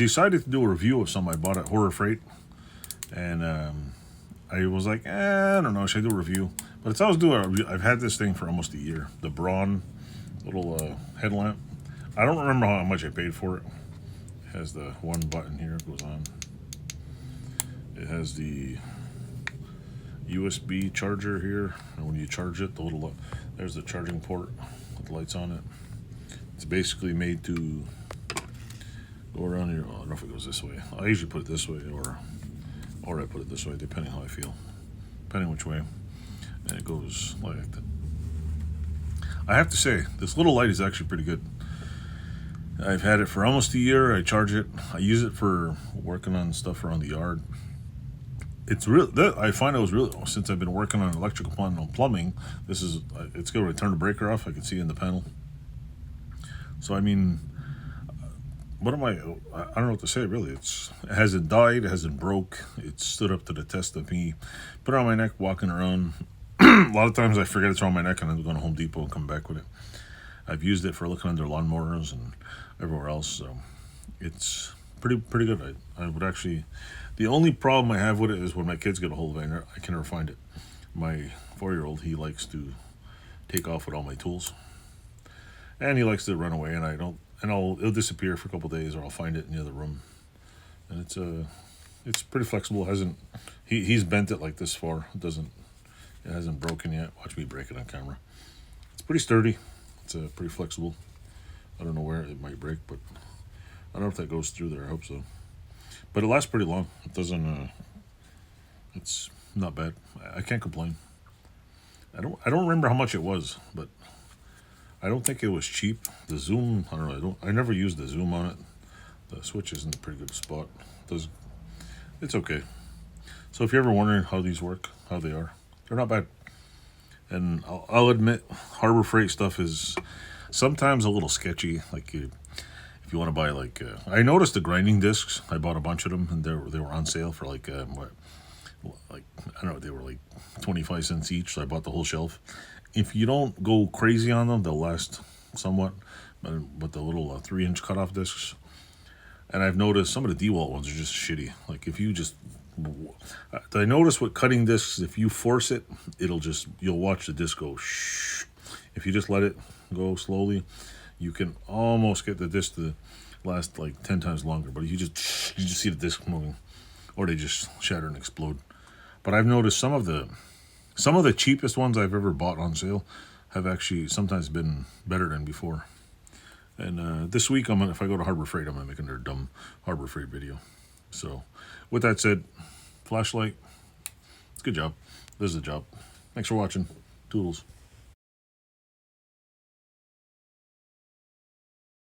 decided to do a review of some I bought at Horror Freight, and I was like, I don't know, should I do a review? But it's always do a review. I've had this thing for almost a year. The Braun little headlamp. I don't remember how much I paid for it. It has the one button here, it goes on. It has the USB charger here, and when you charge it, the little there's the charging port with the lights on it. It's basically made to go around here. I don't know if it goes this way. I usually put it this way, or I put it this way, depending how I feel, depending which way. And it goes like that. I have to say, this little light is actually pretty good. I've had it for almost a year. I charge it. I use it for working on stuff around the yard. It's real. I find it was really, since I've been working on electrical plumbing. This is, it's good. When I turn the breaker off, I can see in the panel. So I mean, what am I don't know what to say really. It hasn't died, it hasn't broke. It stood up to the test of me. Put it on my neck, walking around. A lot of times I forget it's around my neck and I'm going to Home Depot and come back with it. I've used it for looking under lawnmowers and everywhere else, so it's pretty good. I would actually, the only problem I have with it is when my kids get a hold of it, I can never find it. My 4-year-old, he likes to take off with all my tools, and he likes to run away, and it'll disappear for a couple days, or I'll find it in the other room. And it's pretty flexible. He's bent it like this far. It hasn't broken yet. Watch me break it on camera. It's pretty sturdy. It's pretty flexible. I don't know where it might break, but I don't know if that goes through there. I hope so. But it lasts pretty long. It doesn't. It's not bad. I can't complain. I don't remember how much it was, but I don't think it was cheap. The zoom, I don't know. I never used the zoom on it. The switch is in a pretty good spot. It's okay. So if you're ever wondering how these work, how they are, they're not bad. And I'll admit, Harbor Freight stuff is sometimes a little sketchy. Like if you want to buy I noticed the grinding discs. I bought a bunch of them, and they were on sale for like I don't know, they were like 25 cents each. So I bought the whole shelf. If you don't go crazy on them, they'll last somewhat. But the little 3-inch cutoff discs, and I've noticed some of the DeWalt ones are just shitty. Like if you just, I notice with cutting discs, if you force it, you'll watch the disc go shh. If you just let it go slowly, you can almost get the disc to last like 10 times longer. But if you just see the disc moving, or they just shatter and explode. But I've noticed some of the cheapest ones I've ever bought on sale have actually sometimes been better than before. And this week, if I go to Harbor Freight, I'm going to make another dumb Harbor Freight video. So with that said, flashlight, it's a good job. This is a job. Thanks for watching. Toodles.